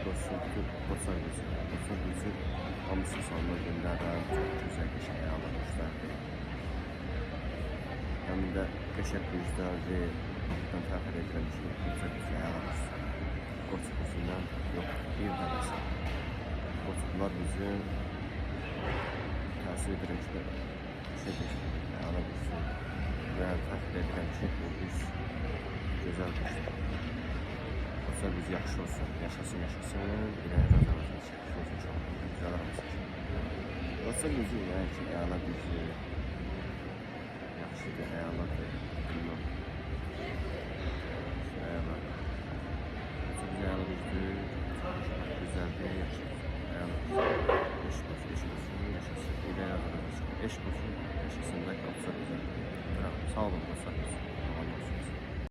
olsun, dostlar bizi hamısı sonuna göndərəm. Çox gözəl qəşəng ayaqlar göstərdi. Həm də qəşəng göstərdi. Buradan təxir edirəm ki, gözəl ayaqlar qoç quzusundan yox, bir dənəsi. Qoçlar bizim təsir edirəm ki, qəşəng ayaqlar quşu və təxir edirəm ki, bu quş gözəl quşdur. Qoçlar biz yaxşı olsun, yaşasın. İləyən razı çəkmiş olsun, çox gözəl ramazan. Qoçlar bizi yəni ki, ayaqlar bizi yaxşıdır, ayaqlardır, bilməm. Ayaqlar. Qoçlar bizi ayaqlar düzdür, gözəldir, yaxşıdır. Ayaqlar düzdür. Eşq olsun, yaşasın. İləyən razı çəkmiş. Eşq olsun, yaşasın da qoçlar bizi. Bravo, sağ olun qoçlar bizi.